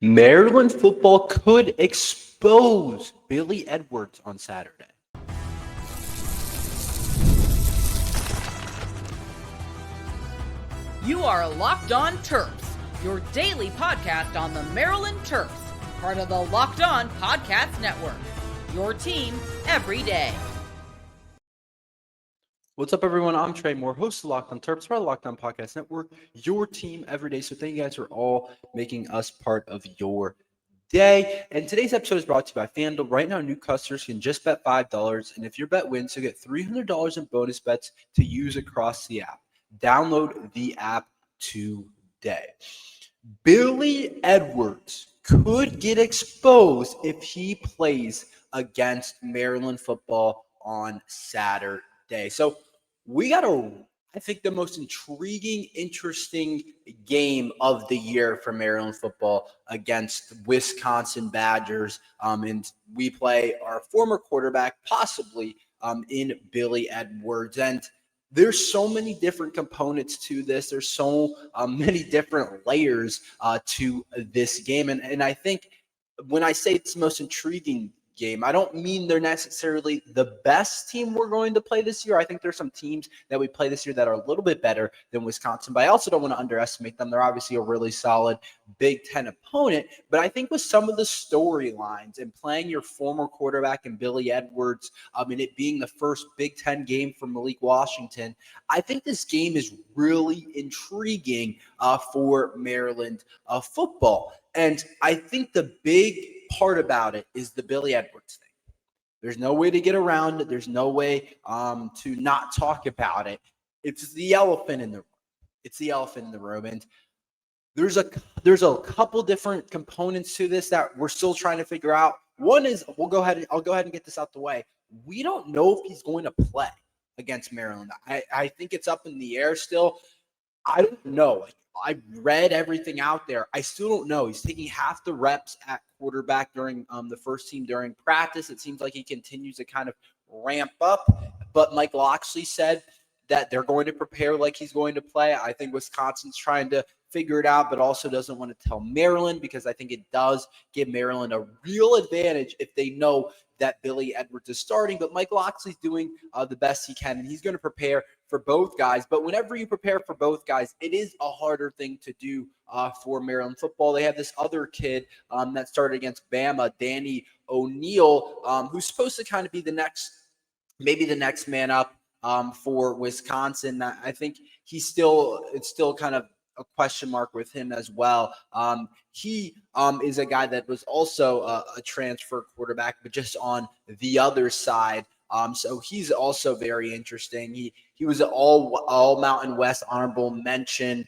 Maryland football could expose Billy Edwards on Saturday. You are Locked On Terps, your daily podcast on the Maryland Terps, part of the Locked On Podcast Network. Your team every day. What's up, everyone? I'm Tre Moore, host of Locked On Terps, part of the Locked On Podcast Network, your team every day. So thank you guys for all making us part of your day. And today's episode is brought to you by FanDuel. Right now, new customers can just bet $5, and if your bet wins, you'll get $300 in bonus bets to use across the app. Download the app today. Billy Edwards could get exposed if he plays against Maryland football on Saturday. So we got I think the most intriguing, interesting game of the year for Maryland football against Wisconsin Badgers. And we play our former quarterback, possibly in Billy Edwards. And there's so many different components to this. There's so many different layers to this game. And I think when I say it's the most intriguing game, I don't mean they're necessarily the best team we're going to play this year. I think there's some teams that we play this year that are a little bit better than Wisconsin, but I also don't want to underestimate them. They're obviously a really solid Big Ten opponent, but I think with some of the storylines and playing your former quarterback in Billy Edwards, and it being the first Big Ten game for Malik Washington, I think this game is really intriguing for Maryland football. And I think the big part about it is the Billy Edwards thing. There's no way to get around it. There's no way to not talk about it. It's the elephant in the room. It's the elephant in the room. And there's a couple different components to this that we're still trying to figure out. One is I'll go ahead and get this out the way. We don't know if he's going to play against Maryland. I think it's up in the air still. I don't know. I read everything out there. I still don't know. He's taking half the reps at quarterback during the first team during practice. It seems like he continues to kind of ramp up. But Mike Locksley said that they're going to prepare like he's going to play. I think Wisconsin's trying to figure it out, but also doesn't want to tell Maryland, because I think it does give Maryland a real advantage if they know that Billy Edwards is starting. But Mike Locksley's doing the best he can, and he's going to prepare for both guys. But whenever you prepare for both guys, it is a harder thing to do for Maryland football. They have this other kid that started against Bama, Danny O'Neal, who's supposed to kind of be maybe the next man up for Wisconsin. I think it's still kind of a question mark with him as well. He is a guy that was also a transfer quarterback, but just on the other side. So he's also very interesting. He was an all Mountain West honorable mention,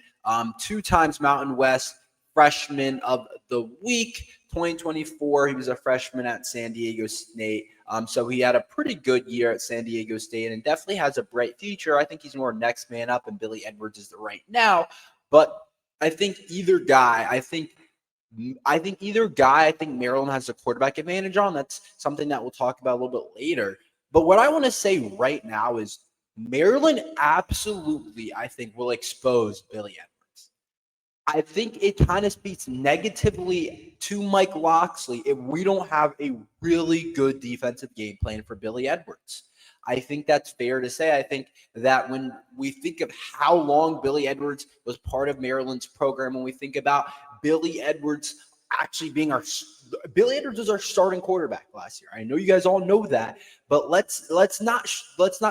2 times Mountain West freshman of the week, 2024. He was a freshman at San Diego State. So he had a pretty good year at San Diego State and definitely has a bright future. I think he's more next man up, and Billy Edwards is the right now. But I think either guy, I think Maryland has a quarterback advantage on. That's something that we'll talk about a little bit later. But what I want to say right now is Maryland absolutely, I think, will expose Billy Edwards. I think it kind of speaks negatively to Mike Locksley if we don't have a really good defensive game plan for Billy Edwards. I think that's fair to say. I think that when we think of how long Billy Edwards was part of Maryland's program, when we think about Billy Edwards actually being Billy Edwards was our starting quarterback last year. I know you guys all know that, but let's not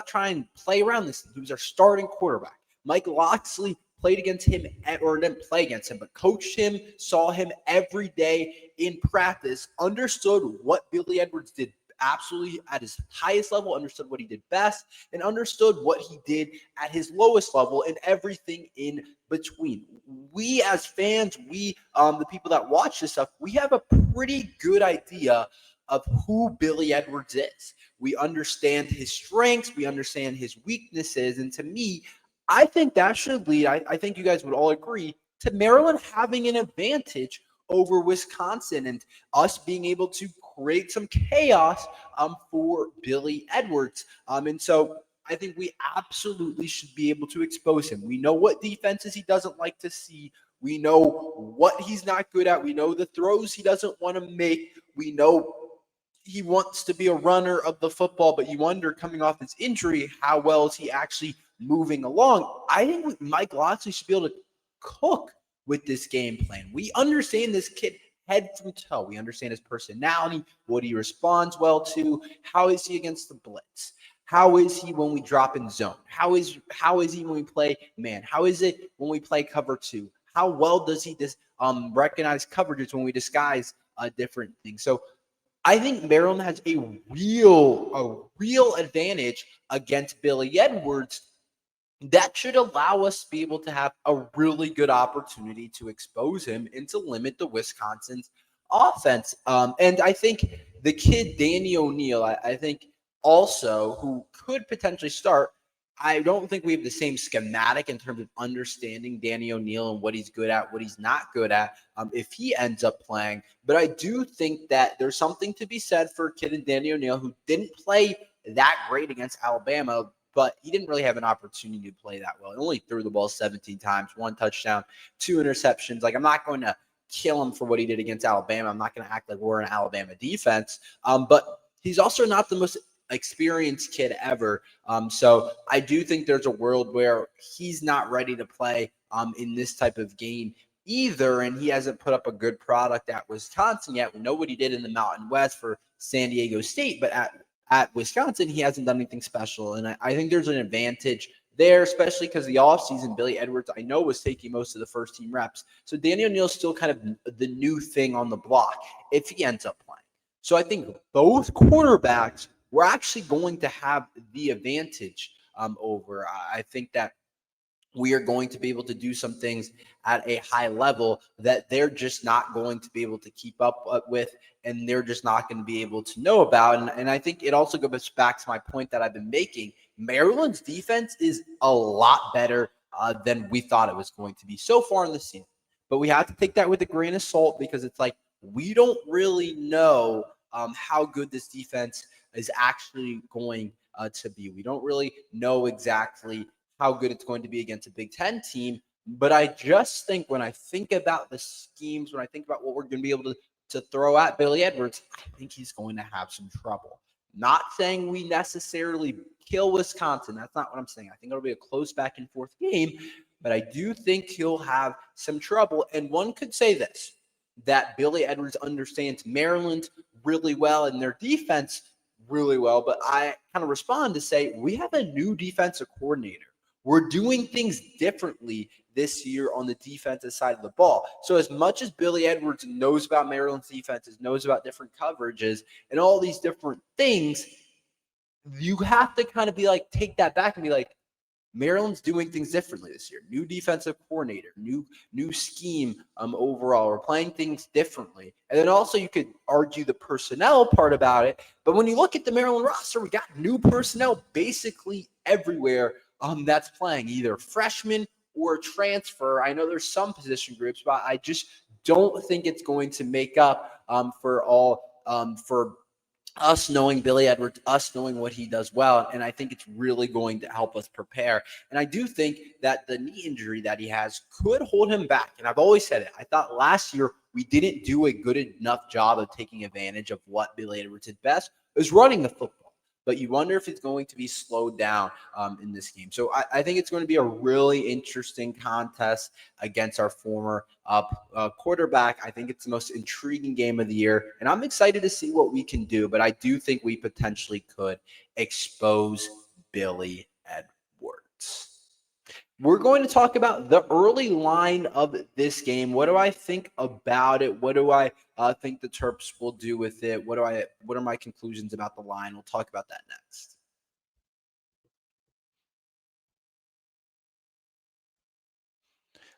try and play around this. He was our starting quarterback. Mike Locksley played against him, or didn't play against him, but coached him, saw him every day in practice, understood what Billy Edwards did absolutely at his highest level, understood what he did best, and understood what he did at his lowest level and everything in between. We as fans, the people that watch this stuff, we have a pretty good idea of who Billy Edwards is. We understand his strengths, we understand his weaknesses, and to me, I think that should lead, I think you guys would all agree, to Maryland having an advantage over Wisconsin and us being able to create some chaos for Billy Edwards. And so I think we absolutely should be able to expose him. We know what defenses he doesn't like to see. We know what he's not good at. We know the throws he doesn't want to make. We know he wants to be a runner of the football, but you wonder, coming off his injury, how well is he actually moving along? I think Mike Locksley should be able to cook with this game plan. We understand this kid head from toe. We understand his personality, what he responds well to. How is he against the blitz? How is he when we drop in zone? How is he when we play man? How is it when we play cover two? How well does he recognize coverages when we disguise different things? So I think Maryland has a real advantage against Billy Edwards that should allow us to be able to have a really good opportunity to expose him and to limit the Wisconsin's offense. And I think the kid, Danny O'Neal, I think also, who could potentially start, I don't think we have the same schematic in terms of understanding Danny O'Neal and what he's good at, what he's not good at, if he ends up playing. But I do think that there's something to be said for a kid in Danny O'Neal who didn't play that great against Alabama, but he didn't really have an opportunity to play that well. He only threw the ball 17 times, 1 touchdown, 2 interceptions. Like, I'm not going to kill him for what he did against Alabama. I'm not going to act like we're an Alabama defense. But he's also not the most experienced kid ever. So I do think there's a world where he's not ready to play in this type of game either, and he hasn't put up a good product at Wisconsin yet. We know what he did in the Mountain West for San Diego State, but at Wisconsin, he hasn't done anything special. And I think there's an advantage there, especially because the offseason, Billy Edwards, I know, was taking most of the first-team reps. So Danny O'Neal's still kind of the new thing on the block if he ends up playing. So I think both quarterbacks, we're actually going to have the advantage over. I think that we are going to be able to do some things at a high level that they're just not going to be able to keep up with, and they're just not going to be able to know about. And I think it also goes back to my point that I've been making. Maryland's defense is a lot better than we thought it was going to be so far in the season. But we have to take that with a grain of salt, because it's like we don't really know how good this defense is actually going to be. We don't really know exactly how good it's going to be against a Big Ten team. But I just think when I think about the schemes, when I think about what we're going to be able to throw at Billy Edwards, I think he's going to have some trouble. Not saying we necessarily kill Wisconsin. That's not what I'm saying. I think it'll be a close back and forth game, but I do think he'll have some trouble. And one could say this, that Billy Edwards understands Maryland really well and their defense really well. But I kind of respond to say, we have a new defensive coordinator. We're doing things differently this year on the defensive side of the ball. So as much as Billy Edwards knows about Maryland's defenses, knows about different coverages and all these different things, you have to kind of be like, take that back and be like, Maryland's doing things differently this year. New defensive coordinator, new scheme overall. We're playing things differently. And then also you could argue the personnel part about it. But when you look at the Maryland roster, we got new personnel basically everywhere that's playing, either freshman or transfer. I know there's some position groups, but I just don't think it's going to make up for us knowing Billy Edwards, us knowing what he does well. And I think it's really going to help us prepare. And I do think that the knee injury that he has could hold him back. And I've always said it. I thought last year we didn't do a good enough job of taking advantage of what Billy Edwards did best, is running the football. But you wonder if it's going to be slowed down in this game. So I think it's going to be a really interesting contest against our former quarterback. I think it's the most intriguing game of the year, and I'm excited to see what we can do. But I do think we potentially could expose Billy Edwards. We're going to talk about the early line of this game. What do I think about it? What do I think the Terps will do with it? What are my conclusions about the line? We'll talk about that next.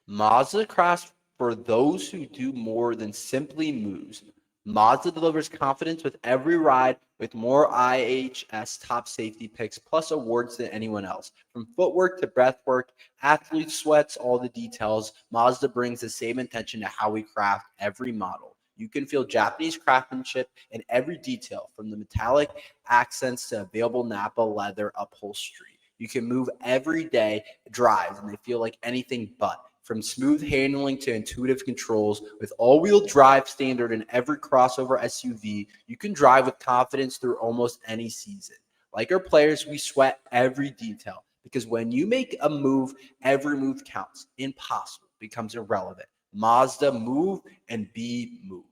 Mazda Craft for those who do more than simply moves. Mazda delivers confidence with every ride with more IHS top safety picks plus awards than anyone else. From footwork to breathwork, athlete sweats, all the details, Mazda brings the same intention to how we craft every model. You can feel Japanese craftsmanship in every detail, from the metallic accents to available Napa leather upholstery. You can move everyday drives and they feel like anything but. From smooth handling to intuitive controls, with all-wheel drive standard in every crossover SUV, you can drive with confidence through almost any season. Like our players, we sweat every detail because when you make a move, every move counts. Impossible becomes irrelevant. Mazda, move and be moved.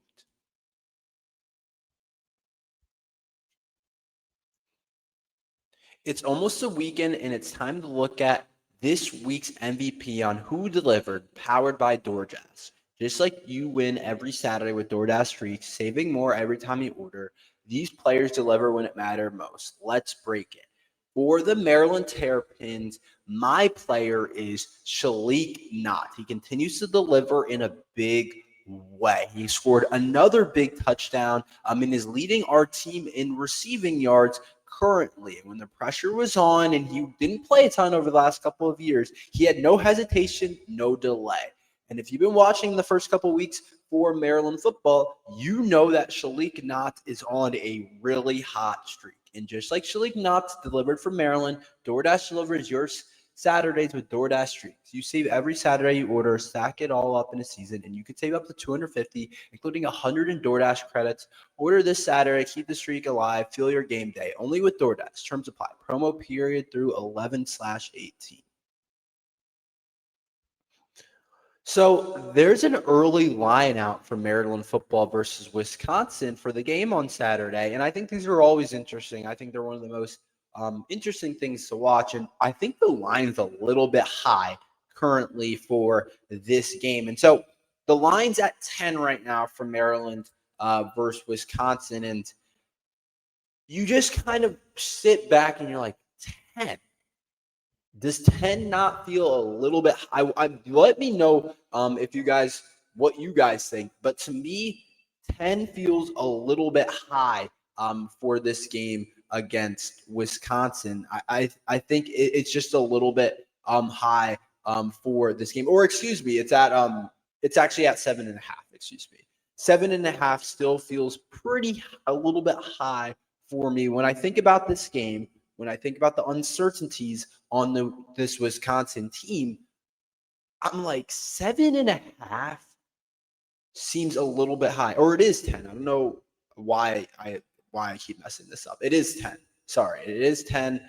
It's almost a weekend, and it's time to look at this week's MVP on Who Delivered, powered by DoorDash. Just like you win every Saturday with DoorDash Streaks, saving more every time you order, these players deliver when it matters most. Let's break it. For the Maryland Terrapins, my player is Shalik Knott. He continues to deliver in a big way. He scored another big touchdown and is leading our team in receiving yards currently. When the pressure was on and he didn't play a ton over the last couple of years, he had no hesitation, no delay. And if you've been watching the first couple of weeks for Maryland football, you know that Shalik Knott is on a really hot streak. And just like Shalik Knott delivered for Maryland, DoorDash delivers yours Saturdays with DoorDash Streaks. You save every Saturday you order, stack it all up in a season, and you can save up to $250, including 100 in DoorDash credits. Order this Saturday, keep the streak alive, feel your game day. Only with DoorDash. Terms apply. Promo period through 11/18. So there's an early line out for Maryland football versus Wisconsin for the game on Saturday, and I think these are always interesting. I think they're one of the most interesting things to watch, and I think the line's a little bit high currently for this game. And so the line's at 10 right now for Maryland versus Wisconsin, and you just kind of sit back and you're like, 10? Does 10 not feel a little bit high? Let me know if you guys, what you guys think. But to me, 10 feels a little bit high for this game against Wisconsin. I think it's just a little bit high for this game. Or excuse me, it's actually at 7.5. Excuse me, 7.5 still feels a little bit high for me when I think about this game. When I think about the uncertainties on this Wisconsin team, I'm like 7.5 seems a little bit high, or it is 10. I don't know why I keep messing this up. It is 10. Sorry, it is 10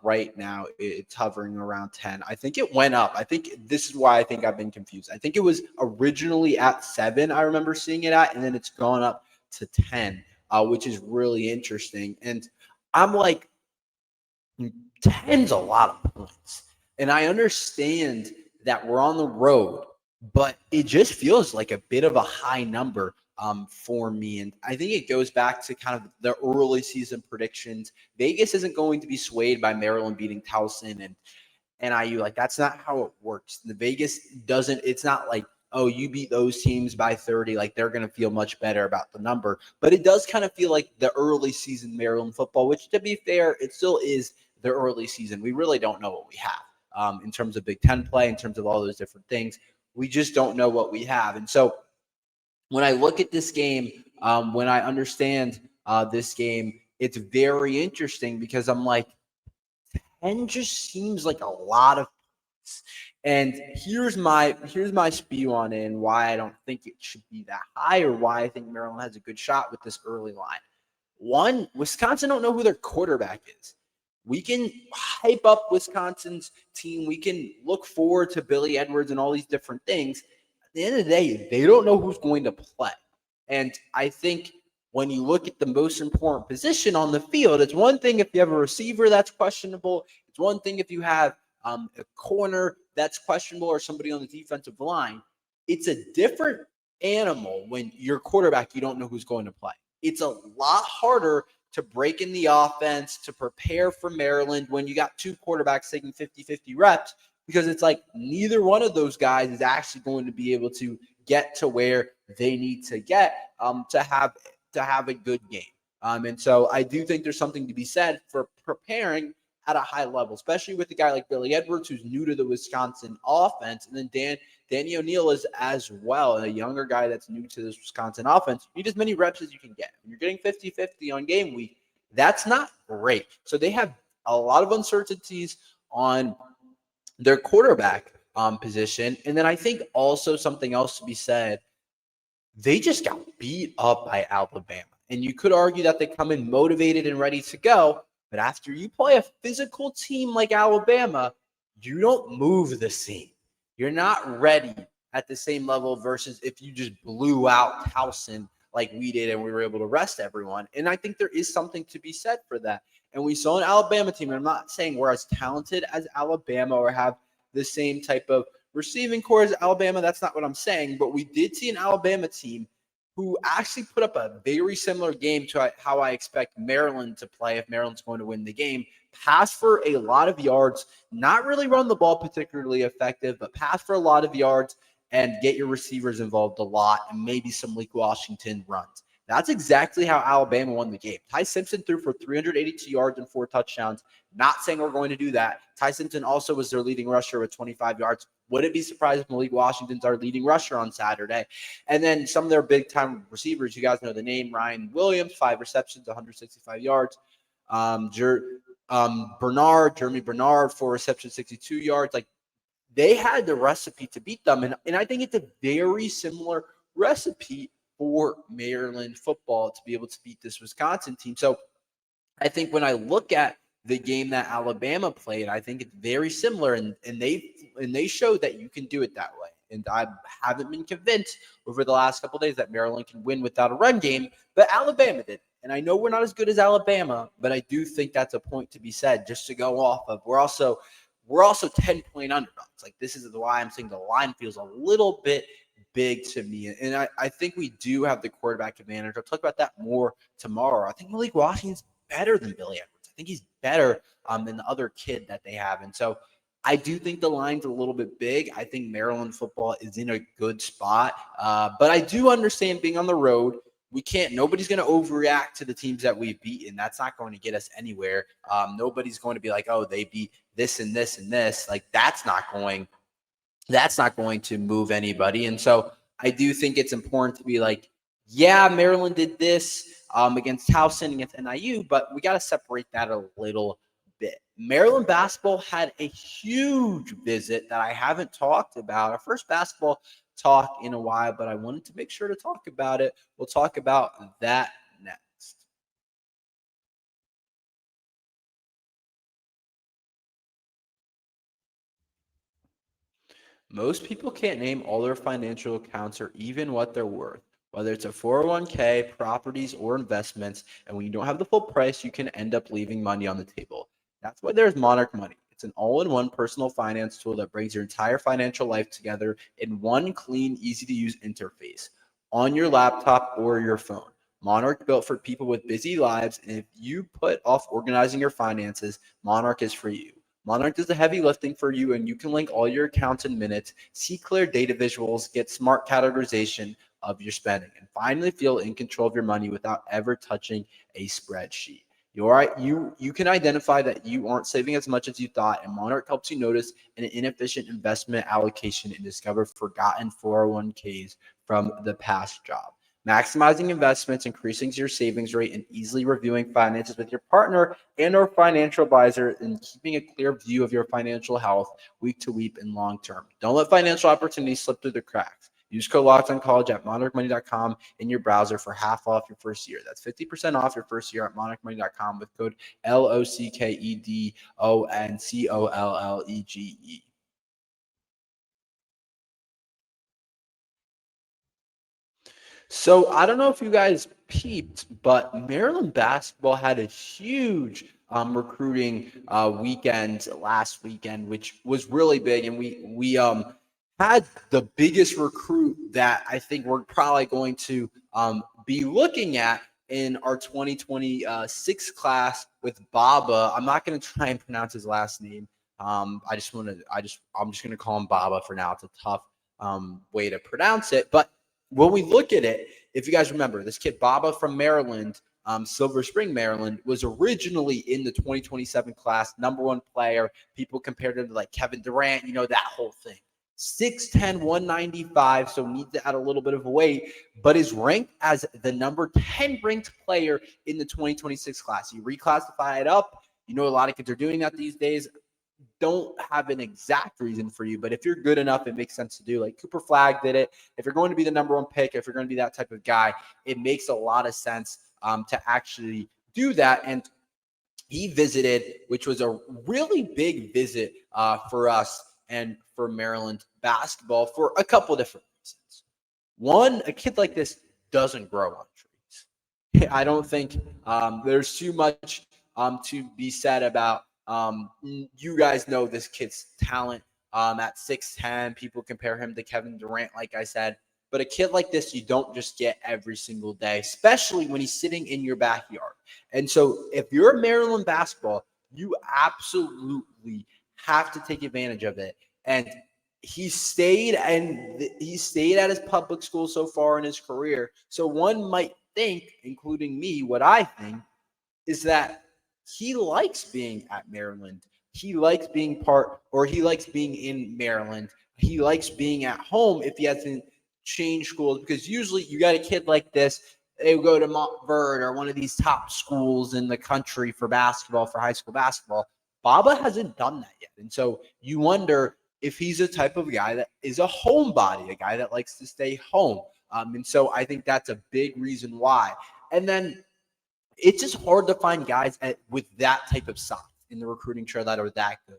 right now. It's hovering around 10. I think it went up. I think this is why I think I've been confused. I think it was originally at 7. I remember seeing it at, and then it's gone up to 10, which is really interesting. And I'm like, 10's a lot of points. And I understand that we're on the road, but it just feels like a bit of a high number for me. And I think it goes back to kind of the early season predictions. Vegas isn't going to be swayed by Maryland beating Towson and NIU. Like, that's not how it works. The Vegas doesn't, it's not like, oh, you beat those teams by 30, like they're going to feel much better about the number. But it does kind of feel like the early season Maryland football, which, to be fair, it still is the early season. We really don't know what we have in terms of Big Ten play, in terms of all those different things. We just don't know what we have. And so when I look at this game, when I understand this game, it's very interesting because I'm like, 10 just seems like a lot of points. And here's my spew on it and why I don't think it should be that high, or why I think Maryland has a good shot with this early line. One, Wisconsin don't know who their quarterback is. We can hype up Wisconsin's team. We can look forward to Billy Edwards and all these different things. At the end of the day, they don't know who's going to play. And I think when you look at the most important position on the field, it's one thing if you have a receiver that's questionable. It's one thing if you have a corner that's questionable, or somebody on the defensive line. It's a different animal when your quarterback, you don't know who's going to play. It's a lot harder to break in the offense, to prepare for Maryland when you got two quarterbacks taking 50-50 reps, because it's like neither one of those guys is actually going to be able to get to where they need to get to have a good game. And so I do think there's something to be said for preparing at a high level, especially with a guy like Billy Edwards, who's new to the Wisconsin offense. And then Danny O'Neal is as well, a younger guy that's new to this Wisconsin offense. You need as many reps as you can get. When you're getting 50-50 on game week, that's not great. So they have a lot of uncertainties on their quarterback. position. And then I think also something else to be said, they just got beat up by Alabama. And you could argue that they come in motivated and ready to go. But after you play a physical team like Alabama, you don't move the same. You're not ready at the same level versus if you just blew out Towson like we did and we were able to rest everyone. And I think there is something to be said for that. And we saw an Alabama team, and I'm not saying we're as talented as Alabama or have the same type of receiving core as Alabama. That's not what I'm saying. But we did see an Alabama team who actually put up a very similar game to how I expect Maryland to play if Maryland's going to win the game. Pass for a lot of yards, not really run the ball particularly effective, but pass for a lot of yards and get your receivers involved a lot and maybe some Malik Washington runs. That's exactly how Alabama won the game. Ty Simpson threw for 382 yards and 4 touchdowns. Not saying we're going to do that. Ty Simpson also was their leading rusher with 25 yards. Would it be surprised if Malik Washington's our leading rusher on Saturday? And then some of their big-time receivers, you guys know the name, Ryan Williams, 5 receptions, 165 yards. Jeremy Bernard, 4 receptions, 62 yards. Like, they had the recipe to beat them. And I think it's a very similar recipe for Maryland football to be able to beat this Wisconsin team. So I think when I look at the game that Alabama played, I think it's very similar, and they showed that you can do it that way. And I haven't been convinced over the last couple of days that Maryland can win without a run game, but Alabama did. And I know we're not as good as Alabama, but I do think that's a point to be said just to go off of. We're also 10-point underdogs. Like, this is why I'm saying the line feels a little bit big to me. And I think we do have the quarterback advantage. I'll talk about that more tomorrow. I think Malik Washington's better than Billy Edwards. I think he's better than the other kid that they have. And so I do think the line's a little bit big. I think Maryland football is in a good spot. But I do understand being on the road. Nobody's going to overreact to the teams that we've beaten. That's not going to get us anywhere. Nobody's going to be like, oh, they beat this and this and this. Like, that's not going to move anybody. And so I do think it's important to be like, yeah, Maryland did this against Towson, against NIU, but we got to separate that a little bit. Maryland basketball had a huge visit that I haven't talked about. Our first basketball talk in a while, but I wanted to make sure to talk about it. We'll talk about that next. Most people can't name all their financial accounts or even what they're worth, whether it's a 401k, properties, or investments. And when you don't have the full price, you can end up leaving money on the table. That's why there's Monarch Money. It's an all-in-one personal finance tool that brings your entire financial life together in one clean, easy-to-use interface on your laptop or your phone. Monarch built for people with busy lives, and if you put off organizing your finances, Monarch is for you. Monarch does the heavy lifting for you, and you can link all your accounts in minutes, see clear data visuals, get smart categorization of your spending, and finally feel in control of your money without ever touching a spreadsheet. You can identify that you aren't saving as much as you thought, and Monarch helps you notice an inefficient investment allocation and discover forgotten 401ks from the past job. Maximizing investments, increasing your savings rate, and easily reviewing finances with your partner and or financial advisor, and keeping a clear view of your financial health week to week and long term. Don't let financial opportunities slip through the cracks. Use code LOCKEDONCollege at monarchmoney.com in your browser for half off your first year. That's 50% off your first year at monarchmoney.com with code LOCKEDONCOLLEGE. So I don't know if you guys peeped, but Maryland basketball had a huge recruiting weekend last weekend, which was really big, and we had the biggest recruit that I think we're probably going to be looking at in our 2026 class with Baba. I'm not going to try and pronounce his last name. I'm just going to call him Baba for now. It's a tough way to pronounce it, but when we look at it, if you guys remember, this kid Baba from Maryland, Silver Spring, Maryland, was originally in the 2027 class, #1 player. People compared him to like Kevin Durant, that whole thing. 6'10", 195, so needs to add a little bit of weight, but is ranked as the number 10 ranked player in the 2026 class. You reclassify it up. A lot of kids are doing that these days. don't have an exact reason for you, but if you're good enough, it makes sense to do. Like Cooper Flagg did it. If you're going to be the number one pick, if you're going to be that type of guy, it makes a lot of sense to actually do that. And he visited, which was a really big visit for us and for Maryland basketball for a couple different reasons. One, a kid like this doesn't grow on trees. I don't think there's too much to be said about you guys know this kid's talent at 6'10". People compare him to Kevin Durant, like I said. But a kid like this, you don't just get every single day, especially when he's sitting in your backyard. And so if you're Maryland basketball, you absolutely have to take advantage of it. And he stayed at his public school so far in his career. So one might think, including me, what I think is that he likes being at Maryland. He likes being in Maryland. He likes being at home if he hasn't changed schools, because usually you got a kid like this, they will go to Montverde or one of these top schools in the country for basketball, for high school basketball. Baba hasn't done that yet. And so you wonder if he's a type of guy that is a homebody, a guy that likes to stay home. And so I think that's a big reason why. And then it's just hard to find guys with that type of size in the recruiting trail that are that good.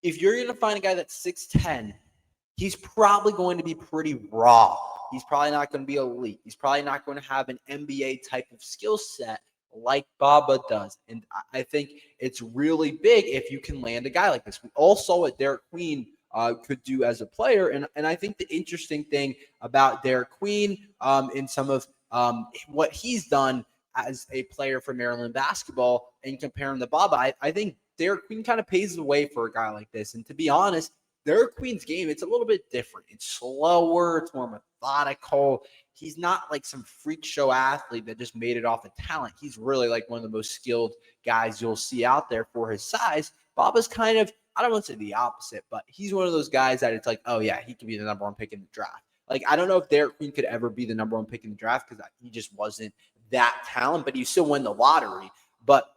If you're going to find a guy that's 6'10", he's probably going to be pretty raw. He's probably not going to be elite. He's probably not going to have an NBA type of skill set like Baba does. And I think it's really big if you can land a guy like this. We all saw what Derek Queen could do as a player. And I think the interesting thing about Derek Queen in some of what he's done as a player for Maryland basketball and comparing to Baba, I think Derek Queen kind of paves the way for a guy like this. And to be honest, Derek Queen's game, it's a little bit different. It's slower. It's more methodical. He's not like some freak show athlete that just made it off of talent. He's really like one of the most skilled guys you'll see out there for his size. Baba's kind of, I don't want to say the opposite, but he's one of those guys that it's like, oh yeah, he could be the number one pick in the draft. Like, I don't know if Derek Queen could ever be the number one pick in the draft because he just wasn't that talent, but he still won the lottery. But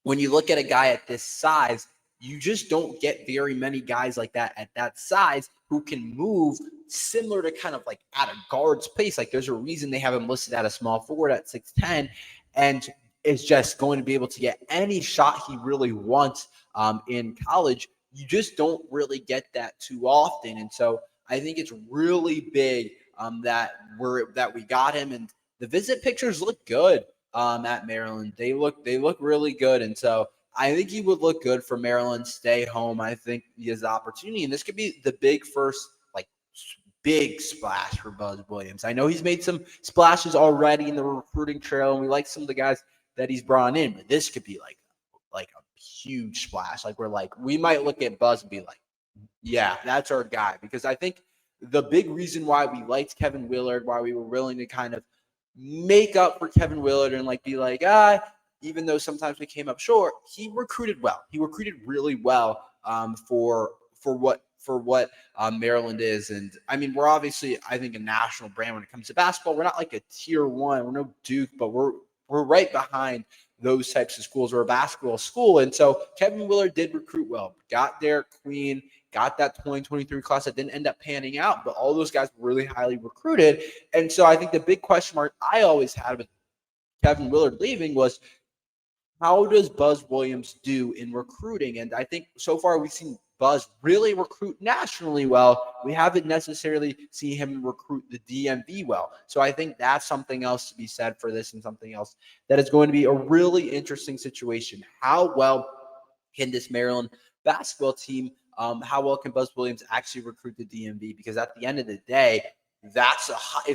when you look at a guy at this size, you just don't get very many guys like that at that size who can move similar to kind of like at a guard's pace. Like there's a reason they have him listed at a small forward at 6'10", and is just going to be able to get any shot he really wants in college. You just don't really get that too often. And so I think it's really big that we got him, and the visit pictures look good at Maryland. They look really good. And so I think he would look good for Maryland. Stay home. I think he has the opportunity, and this could be the big first, like, big splash for Buzz Williams. I know he's made some splashes already in the recruiting trail, and we like some of the guys that he's brought in, but this could be like a huge splash. Like we might look at Buzz and be like, yeah, that's our guy. Because I think the big reason why we liked Kevin Willard, why we were willing to kind of make up for Kevin Willard and like be like, even though sometimes we came up short, he recruited well. He recruited really well for what Maryland is. And I mean, we're obviously, I think, a national brand when it comes to basketball. We're not like a tier one. We're no Duke, but we're right behind those types of schools. We're a basketball school. And so Kevin Willard did recruit well. Got Derek Queen, got that 2023 class that didn't end up panning out, but all those guys were really highly recruited. And so I think the big question mark I always had with Kevin Willard leaving was, how does Buzz Williams do in recruiting? And I think so far we've seen Buzz really recruit nationally well. We haven't necessarily seen him recruit the DMV well. So I think that's something else to be said for this, and something else that is going to be a really interesting situation. How well can this Maryland basketball team, how well can Buzz Williams actually recruit the DMV? Because at the end of the day, it's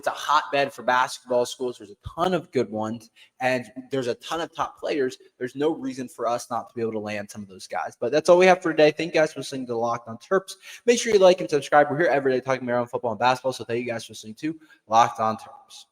a hotbed for basketball schools. There's a ton of good ones, and there's a ton of top players. There's no reason for us not to be able to land some of those guys. But that's all we have for today. Thank you guys for listening to Locked On Terps. Make sure you like and subscribe. We're here every day talking Maryland football and basketball. So thank you guys for listening to Locked On Terps.